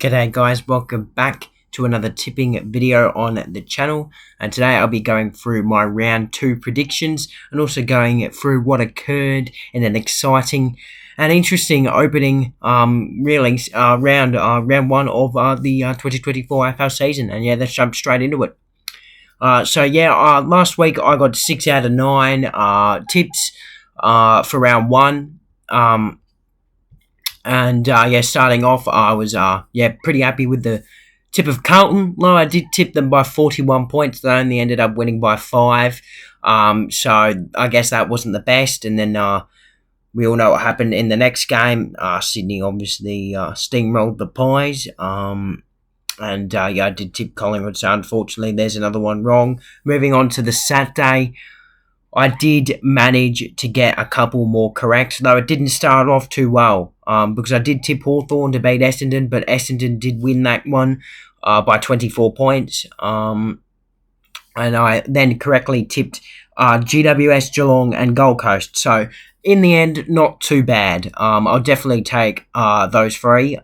G'day guys, welcome back to another tipping video on the channel, and today I'll be going through my round 2 predictions and also going through what occurred in an exciting and interesting opening round 1 of the 2024 AFL season. And yeah, let's jump straight into it. Last week I got 6 out of 9 tips for round 1. Starting off, I was pretty happy with the tip of Carlton. Though I did tip them by 41 points, they only ended up winning by 5. So I guess that wasn't the best. And then we all know what happened in the next game. Sydney obviously steamrolled the Pies. I did tip Collingwood, so unfortunately there's another one wrong. Moving on to the Saturday, I did manage to get a couple more correct, though it didn't start off too well, because I did tip Hawthorn to beat Essendon, but Essendon did win that one by 24 points. And I then correctly tipped GWS, Geelong and Gold Coast. So in the end, not too bad. I'll definitely take those three,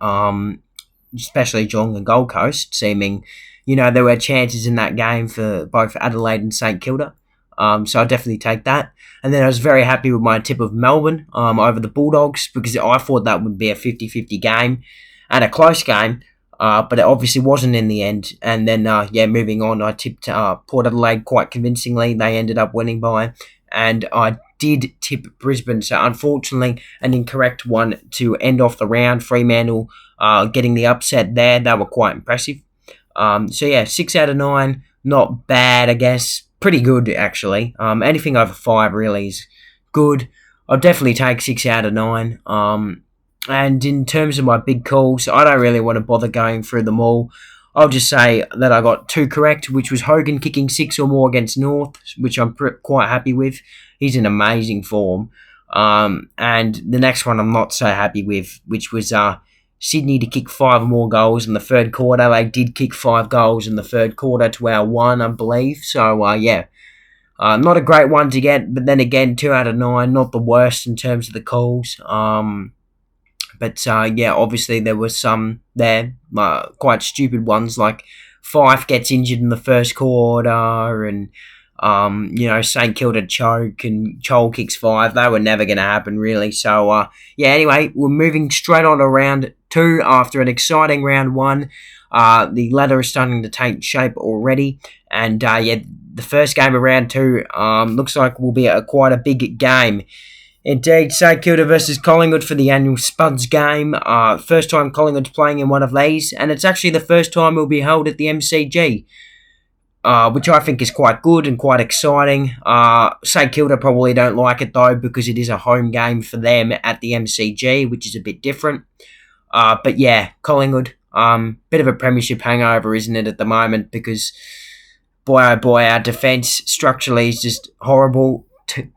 especially Geelong and Gold Coast, seeming, there were chances in that game for both Adelaide and St Kilda. So I'll definitely take that. And then I was very happy with my tip of Melbourne over the Bulldogs, because I thought that would be a 50-50 game and a close game, but it obviously wasn't in the end. And then, moving on, I tipped Port Adelaide quite convincingly. They ended up winning by, and I did tip Brisbane. So unfortunately, an incorrect one to end off the round. Fremantle getting the upset there. They were quite impressive. 6 out of 9, not bad, I guess. Pretty good, actually. Anything over 5 really is good. I'll definitely take 6 out of 9. And in terms of my big calls, I don't really want to bother going through them all. I'll just say that I got 2 correct, which was Hogan kicking 6 or more against North, which I'm quite happy with. He's in amazing form. And the next one I'm not so happy with, which was Sydney to kick 5 or more goals in the third quarter. They did kick 5 goals in the third quarter to our 1, I believe. So, not a great one to get. But then again, 2 out of 9, not the worst in terms of the calls. Obviously there were some there, quite stupid ones, like Fife gets injured in the first quarter, and St Kilda choke and Chol kicks 5. They were never going to happen, really. So, anyway, we're moving straight on to round 2 after an exciting round 1. The ladder is starting to take shape already. And, the first game of round 2 looks like will be quite a big game. Indeed, St Kilda versus Collingwood for the annual Spuds game. First time Collingwood's playing in one of these, and it's actually the first time it will be held at the MCG. Which I think is quite good and quite exciting. St Kilda probably don't like it though, because it is a home game for them at the MCG, which is a bit different. Collingwood, bit of a premiership hangover, isn't it, at the moment? Because, boy oh boy, our defence structurally is just horrible.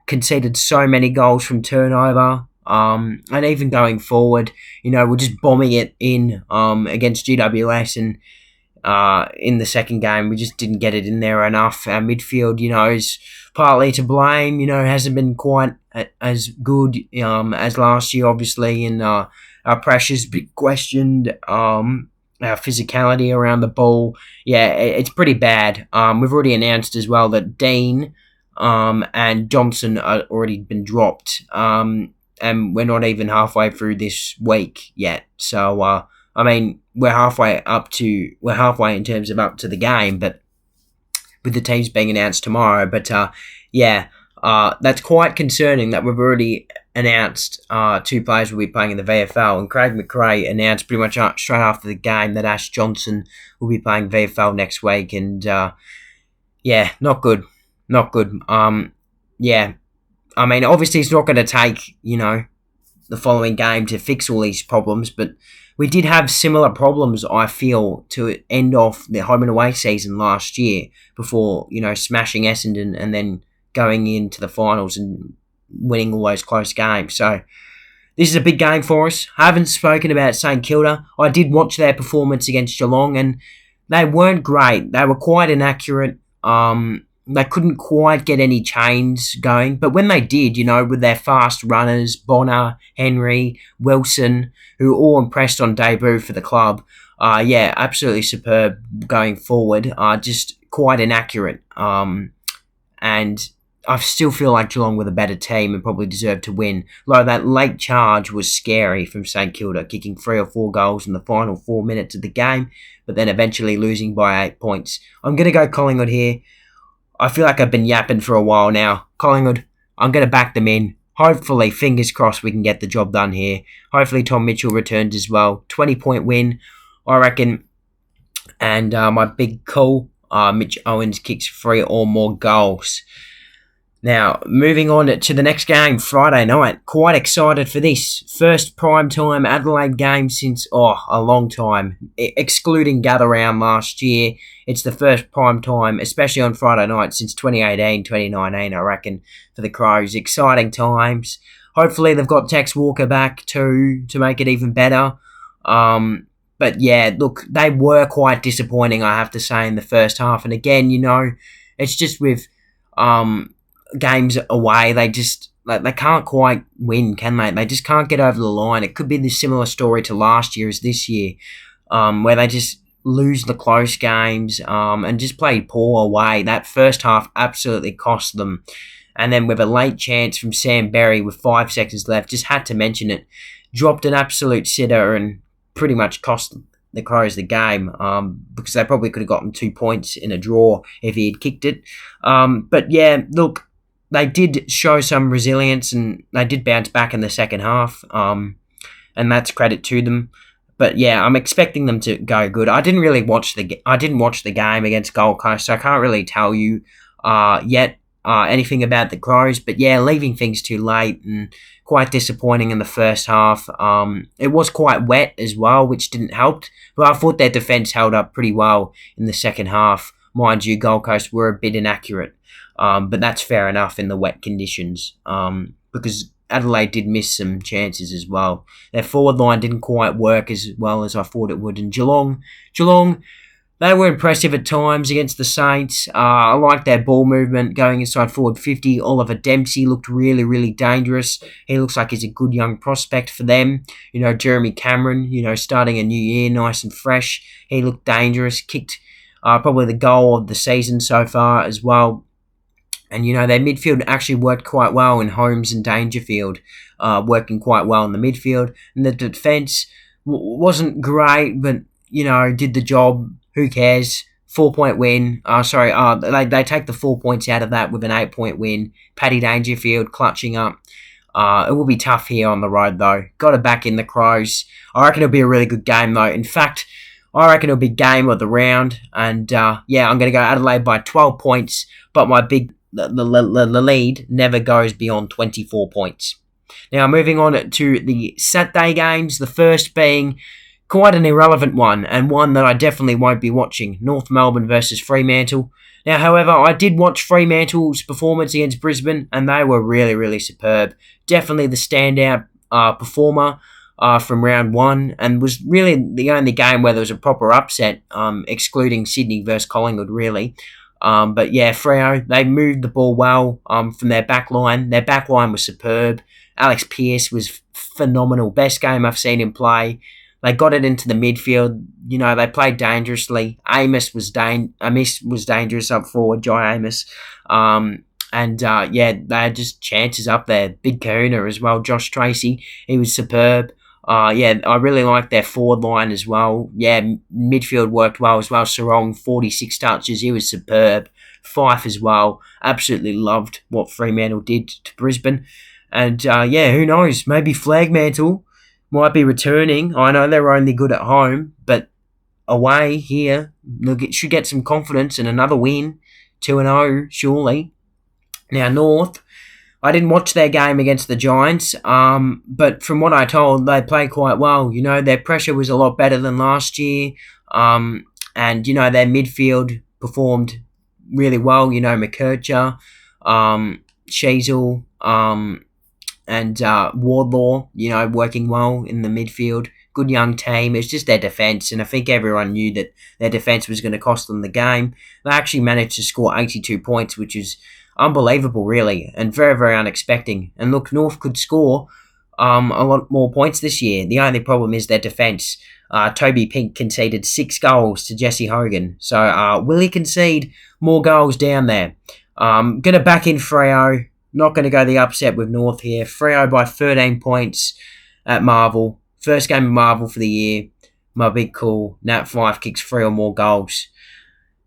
Conceded so many goals from turnover. And even going forward, we're just bombing it in against GWS, and in the second game, we just didn't get it in there enough. Our midfield, is partly to blame. Hasn't been quite as good as last year, obviously, and our pressure's been questioned. Our physicality around the ball, it's pretty bad. We've already announced as well that Dean and Johnson are already been dropped, and we're not even halfway through this week yet. So, we're halfway in terms of up to the game, but with the teams being announced tomorrow. But that's quite concerning that we've already announced 2 players will be playing in the VFL, and Craig McRae announced pretty much straight after the game that Ash Johnson will be playing VFL next week, and not good. Obviously it's not going to take the following game to fix all these problems, but we did have similar problems, I feel, to end off the home and away season last year before, smashing Essendon and then going into the finals and winning all those close games. So this is a big game for us. I haven't spoken about St Kilda. I did watch their performance against Geelong, and they weren't great. They were quite inaccurate. they couldn't quite get any chains going, but when they did, with their fast runners, Bonner, Henry, Wilson, who all impressed on debut for the club, yeah, absolutely superb going forward. Just quite inaccurate. And I still feel like Geelong were the better team and probably deserved to win. Although that late charge was scary from St Kilda, kicking 3 or 4 goals in the final 4 minutes of the game, but then eventually losing by 8 points. I'm going to go Collingwood here. I feel like I've been yapping for a while now. Collingwood, I'm going to back them in. Hopefully, fingers crossed, we can get the job done here. Hopefully, Tom Mitchell returns as well. 20-point win, I reckon. And my big call, Mitch Owens kicks 3 or more goals. Now, moving on to the next game, Friday night. Quite excited for this. First primetime Adelaide game since, a long time. Excluding Gather Round last year, it's the first primetime, especially on Friday night, since 2018, 2019, I reckon, for the Crows. Exciting times. Hopefully they've got Tex Walker back too, to make it even better. But yeah, look, they were quite disappointing, I have to say, in the first half. And again, it's just with games away, they just they can't quite win, can they? They just can't get over the line. It could be the similar story to last year as this year, where they just lose the close games and just play poor away. That first half absolutely cost them. And then with a late chance from Sam Berry with 5 seconds left, just had to mention it, dropped an absolute sitter and pretty much cost the Crows the game, because they probably could have gotten 2 points in a draw if he had kicked it. But yeah, look, they did show some resilience and they did bounce back in the second half, and that's credit to them. But yeah, I'm expecting them to go good. I didn't watch the game against Gold Coast, so I can't really tell you yet anything about the Crows. But yeah, leaving things too late and quite disappointing in the first half. It was quite wet as well, which didn't help. But I thought their defence held up pretty well in the second half. Mind you, Gold Coast were a bit inaccurate. But that's fair enough in the wet conditions, because Adelaide did miss some chances as well. Their forward line didn't quite work as well as I thought it would. And Geelong, they were impressive at times against the Saints. I liked their ball movement going inside forward 50. Oliver Dempsey looked really, really dangerous. He looks like he's a good young prospect for them. Jeremy Cameron, starting a new year nice and fresh. He looked dangerous, kicked probably the goal of the season so far as well. And, their midfield actually worked quite well in Holmes and Dangerfield, working quite well in the midfield. And the defence wasn't great, but, did the job. Who cares? 4-point win. They take the 4 points out of that with an 8-point win. Paddy Dangerfield clutching up. It will be tough here on the road, though. Got to back in the Crows. I reckon it'll be a really good game, though. In fact, I reckon it'll be game of the round. And, yeah, I'm going to go Adelaide by 12 points. But my big... The lead never goes beyond 24 points. Now, moving on to the Saturday games, the first being quite an irrelevant one, and one that I definitely won't be watching, North Melbourne versus Fremantle. Now, however, I did watch Fremantle's performance against Brisbane, and they were really, really superb. Definitely the standout performer from round one, and was really the only game where there was a proper upset, excluding Sydney versus Collingwood, really. But yeah, Freo, they moved the ball well from their back line. Their back line was superb. Alex Pearce was phenomenal. Best game I've seen him play. They got it into the midfield. They played dangerously. Amos was dangerous up forward, Jai Amos. Yeah, they had just chances up there. Big Kahuna as well. Josh Tracy, he was superb. Yeah, I really liked their forward line as well. Yeah, midfield worked well as well. Sarong, 46 touches. He was superb. Fife as well. Absolutely loved what Fremantle did to Brisbane. And, yeah, who knows? Maybe Flagmantle might be returning. I know they're only good at home, but away here, should get some confidence and another win. 2-0, surely. Now, North... I didn't watch their game against the Giants, but from what I told, they played quite well. Their pressure was a lot better than last year, and, their midfield performed really well. McKercher, Sheasel, and Wardlaw, working well in the midfield. good young team. It's just their defence, and I think everyone knew that their defence was going to cost them the game. They actually managed to score 82 points, which is unbelievable, really, and very, very unexpected. And look, North could score a lot more points this year. The only problem is their defence. Toby Pink conceded 6 goals to Jesse Hogan. So will he concede more goals down there? Going to back in Freo. Not going to go the upset with North here. Freo by 13 points at Marvel. First game of Marvel for the year. My big call. Nat 5 kicks 3 or more goals.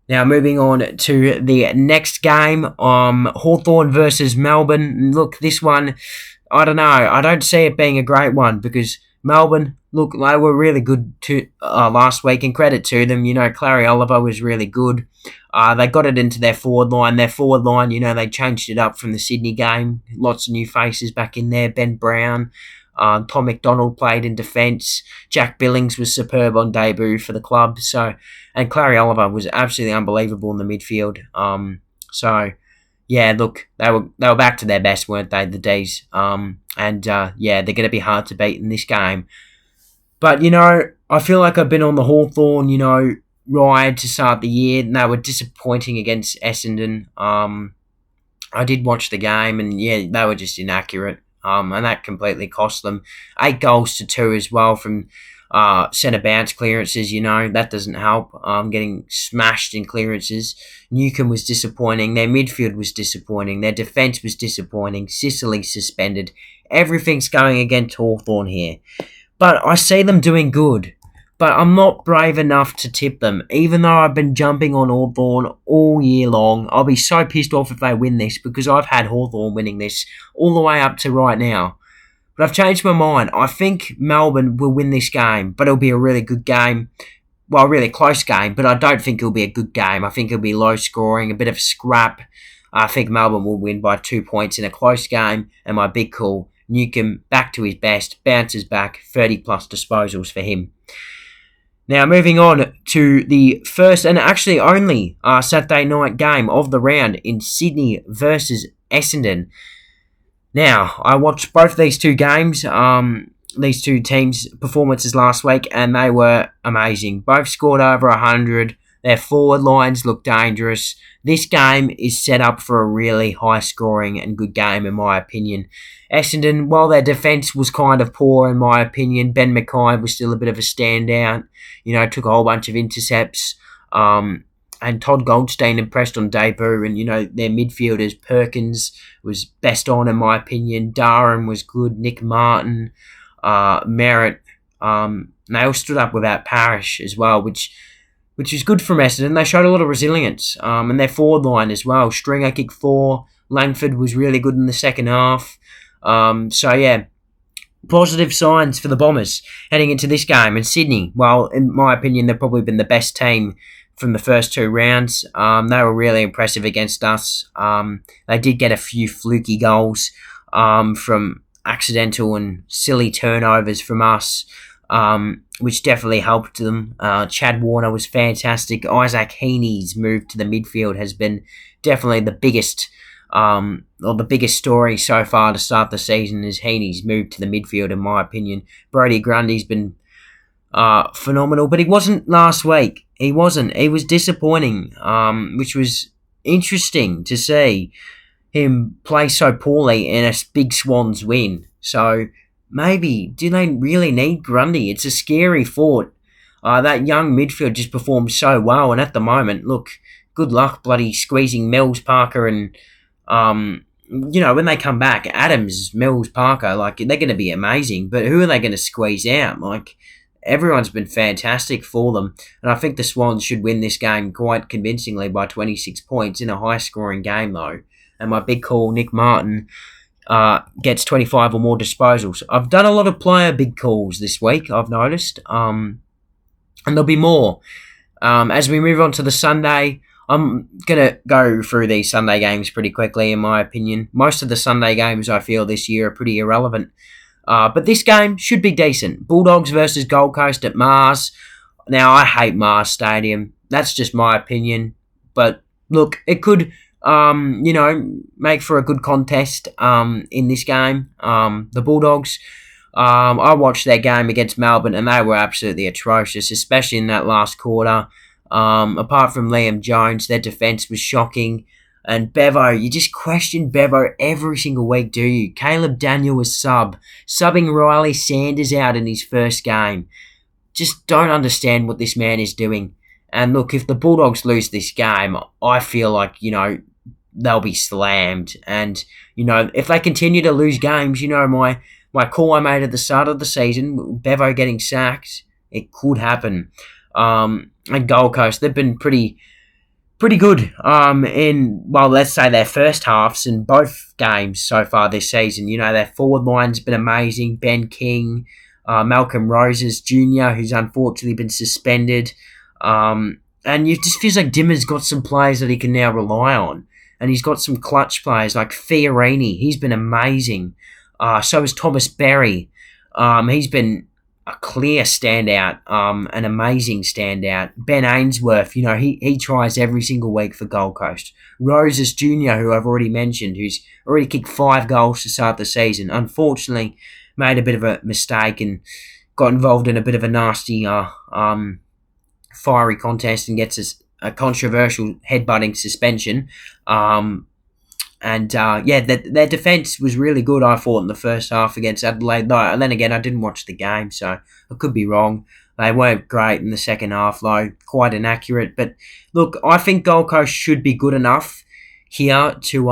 Now moving on to the next game. Hawthorn versus Melbourne. Look, this one, I don't know. I don't see it being a great one because Melbourne, look, they were really good last week, and credit to them. You know, Clary Oliver was really good. They got it into their forward line. Their forward line, you know, they changed it up from the Sydney game. Lots of new faces back in there. Ben Brown, Tom McDonald played in defence. Jack Billings was superb on debut for the club. And Clary Oliver was absolutely unbelievable in the midfield. Yeah, look, they were back to their best, weren't they, the D's? They're going to be hard to beat in this game. But, you know, I feel like I've been on the Hawthorn, you know, ride to start the year, and they were disappointing against Essendon. I did watch the game, and yeah, they were just inaccurate, and that completely cost them. 8 goals to 2 as well from centre bounce clearances. You know, that doesn't help. Getting smashed in clearances. Newcombe was disappointing. Their midfield was disappointing. Their defence was disappointing. Sicily suspended. Everything's going against Hawthorn here. But I see them doing good. But I'm not brave enough to tip them. Even though I've been jumping on Hawthorn all year long, I'll be so pissed off if they win this because I've had Hawthorn winning this all the way up to right now. But I've changed my mind. I think Melbourne will win this game, but it'll be a really good game. Well, a really close game, but I don't think it'll be a good game. I think it'll be low scoring, a bit of a scrap. I think Melbourne will win by 2 points in a close game, and my big call, Newcombe back to his best, bounces back, 30 plus disposals for him. Now, moving on to the first and actually only Saturday night game of the round in Sydney versus Essendon. Now, I watched both these two games, these two teams' performances last week, and they were amazing. Both scored over 100. Their forward lines look dangerous. This game is set up for a really high-scoring and good game, in my opinion. Essendon, while their defence was kind of poor, in my opinion, Ben Mackay was still a bit of a standout. You know, took a whole bunch of intercepts. And Todd Goldstein impressed on debut. And, you know, their midfielders, Perkins was best on, in my opinion. Darren was good. Nick Martin, Merritt. They all stood up without Parrish as well, which is good from Essendon. They showed a lot of resilience. And their forward line as well. Stringer kicked 4. Langford was really good in the second half. Positive signs for the Bombers heading into this game. And Sydney, well, in my opinion, they've probably been the best team from the first 2 rounds. They were really impressive against us. They did get a few fluky goals from accidental and silly turnovers from us, which definitely helped them. Chad Warner was fantastic. Isaac Heaney's move to the midfield has been definitely the biggest story so far to start the season is Heaney's move to the midfield, in my opinion. Brodie Grundy's been phenomenal, but he wasn't last week. He wasn't. He was disappointing, which was interesting to see him play so poorly in a big Swans win. So maybe, do they really need Grundy? It's a scary thought. That young midfield just performed so well, and at the moment, look, good luck bloody squeezing Mills, Parker, and when they come back, Adams, Mills, Parker, like, they're going to be amazing, but who are they going to squeeze out? Like, everyone's been fantastic for them, and I think the Swans should win this game quite convincingly by 26 points in a high-scoring game, though. And my big call, Nick Martin, gets 25 or more disposals. I've done a lot of player big calls this week, I've noticed, and there'll be more. As we move on to the Sunday, I'm going to go through these Sunday games pretty quickly, in my opinion. Most of the Sunday games, I feel, this year are pretty irrelevant. But this game should be decent. Bulldogs versus Gold Coast at Mars. Now, I hate Mars Stadium. That's just my opinion. But, look, it could, make for a good contest in this game. The Bulldogs I watched their game against Melbourne and they were absolutely atrocious, especially in that last quarter. Apart from Liam Jones, their defence was shocking. And Bevo, you just question Bevo every single week, do you? Caleb Daniel was subbing Riley Sanders out in his first game. Just don't understand what this man is doing. And look, if the Bulldogs lose this game, I feel like, they'll be slammed. And, if they continue to lose games, my call I made at the start of the season, Bevo getting sacked, it could happen. And Gold Coast, they've been pretty good in, well, let's say their first halves in both games so far this season. Their forward line's been amazing. Ben King, Malcolm Roses Jr., who's unfortunately been suspended. And it just feels like Dimmer's got some players that he can now rely on. And he's got some clutch players like Fiorini. He's been amazing. So is Thomas Berry. He's been a clear standout, an amazing standout. Ben Ainsworth, he tries every single week for Gold Coast. Roses Jr., who I've already mentioned, who's already kicked 5 goals to start the season, unfortunately made a bit of a mistake and got involved in a bit of a nasty fiery contest and gets a controversial headbutting suspension. Their defence was really good, I thought, in the first half against Adelaide. And then again, I didn't watch the game, so I could be wrong. They weren't great in the second half, though, quite inaccurate. But look, I think Gold Coast should be good enough here to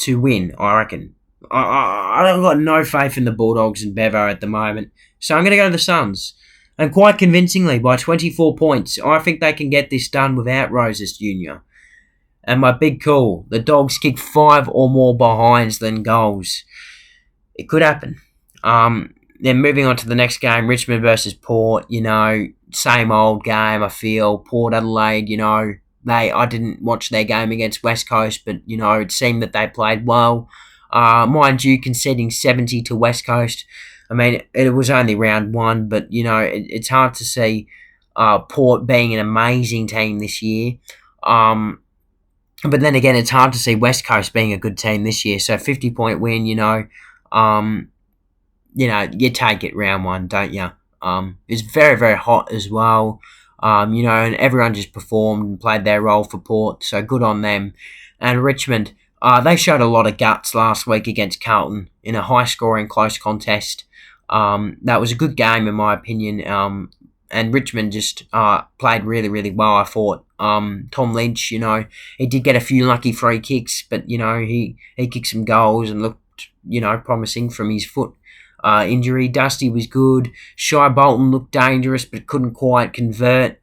win, I reckon. I've got no faith in the Bulldogs and Bevo at the moment, so I'm going to go to the Suns. And quite convincingly, by 24 points, I think they can get this done without Roses Jr. And my big call, the Dogs kick 5 or more behinds than goals. It could happen. Then moving on to the next game, Richmond versus Port. Same old game, I feel. Port Adelaide, I didn't watch their game against West Coast, but, it seemed that they played well. Mind you, conceding 70 to West Coast. I mean, it was only round 1, but, it's hard to see Port being an amazing team this year. But then again, it's hard to see West Coast being a good team this year. So 50-point win, you take it round 1, don't you? It's very, very hot as well. And everyone just performed and played their role for Port. So good on them. And Richmond, they showed a lot of guts last week against Carlton in a high-scoring, close contest. That was a good game, in my opinion. And Richmond just played really, really well, I thought. Tom Lynch, he did get a few lucky free kicks, but, he kicked some goals and looked, promising from his foot injury. Dusty was good. Shai Bolton looked dangerous, but couldn't quite convert.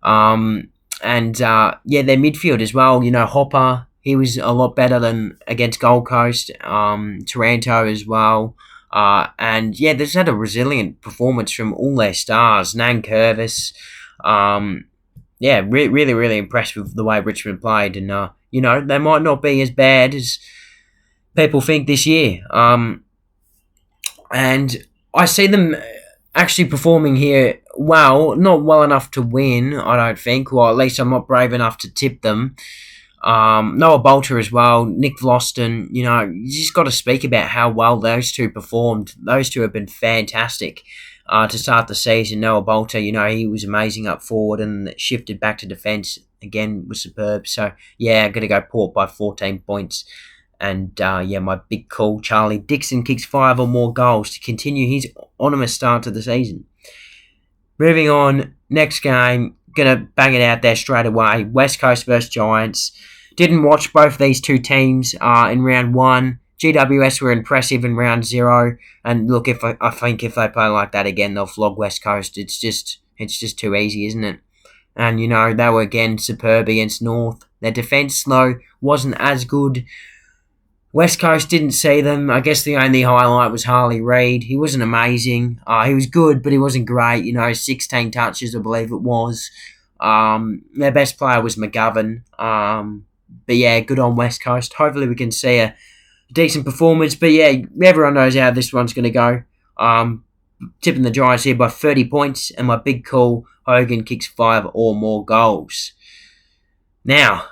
Their midfield as well, Hopper, he was a lot better than against Gold Coast. Taranto as well. They just had a resilient performance from all their stars. Nan Curvis, really, really impressed with the way Richmond played. And, they might not be as bad as people think this year. And I see them actually performing here well, not well enough to win, I don't think. Well, at least I'm not brave enough to tip them. Noah Bolter as well, Nick Vlaston, you just got to speak about how well those two performed. Those two have been fantastic to start the season. Noah Bolter, he was amazing up forward and shifted back to defence. Again, was superb. So, I'm going to go Port by 14 points. And, my big call, Charlie Dixon kicks 5 or more goals to continue his ominous start to the season. Moving on, next game, going to bang it out there straight away. West Coast versus Giants. Didn't watch both these two teams in round 1. GWS were impressive in round 0. And look, I think if they play like that again, they'll flog West Coast. It's just too easy, isn't it? And, they were again superb against North. Their defence, though, wasn't as good. West Coast didn't see them. I guess the only highlight was Harley Reid. He wasn't amazing. He was good, but he wasn't great. 16 touches, I believe it was. Their best player was McGovern. Good on West Coast. Hopefully we can see a decent performance. But everyone knows how this one's going to go. Tipping the Giants here by 30 points. And my big call, Hogan kicks 5 or more goals. Now,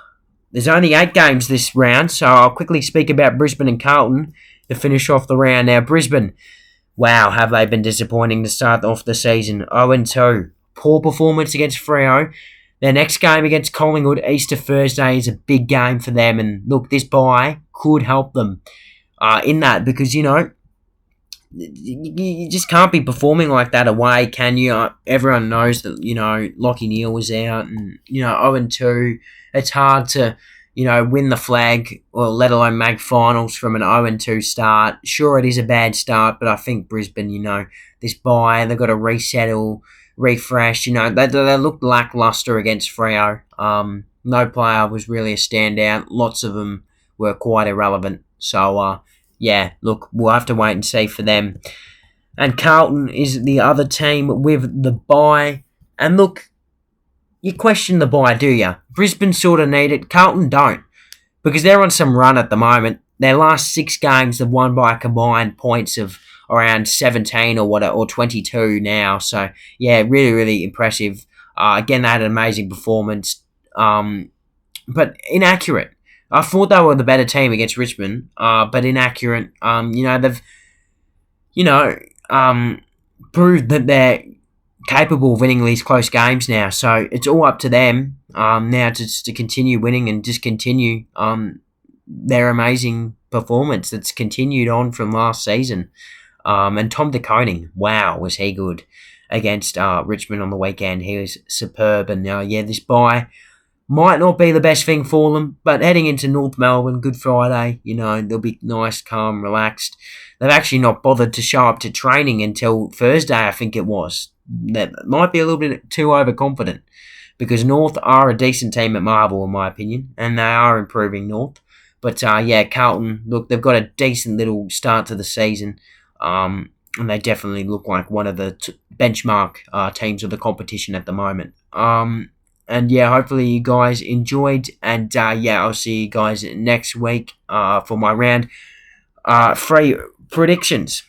there's only 8 games this round, so I'll quickly speak about Brisbane and Carlton to finish off the round. Now, Brisbane, Wow, have they been disappointing to start off the season? 0-2. Poor performance against Freo. Their next game against Collingwood, Easter Thursday, is a big game for them. And look, this bye could help them in that because, you just can't be performing like that away, can you? Everyone knows that, Lockie Neal was out and, 0-2. It's hard to, win the flag or let alone make finals from an 0-2 start. Sure, it is a bad start, but I think Brisbane, this bye, they've got to resettle, refresh. They looked lackluster against Freo. No player was really a standout. Lots of them were quite irrelevant. So, yeah, look, we'll have to wait and see for them. And Carlton is the other team with the bye. And look, you question the bye, do you? Brisbane sort of need it. Carlton don't. Because they're on some run at the moment. Their last 6 games have won by a combined points of around 17 or 22 now. So, yeah, really, really impressive. Again, they had an amazing performance. But inaccurate. I thought they were the better team against Richmond, but inaccurate. They've, proved that they're capable of winning these close games now. So it's all up to them now to continue winning and just continue their amazing performance that's continued on from last season. And Tom De Koning, wow, was he good against Richmond on the weekend. He was superb. And this bye might not be the best thing for them, but heading into North Melbourne, Good Friday, they'll be nice, calm, relaxed. They've actually not bothered to show up to training until Thursday, I think it was. That might be a little bit too overconfident because North are a decent team at Marvel, in my opinion, and they are improving North. But, Carlton, look, they've got a decent little start to the season, and they definitely look like one of the benchmark teams of the competition at the moment. And hopefully you guys enjoyed. And I'll see you guys next week for my round 3 predictions.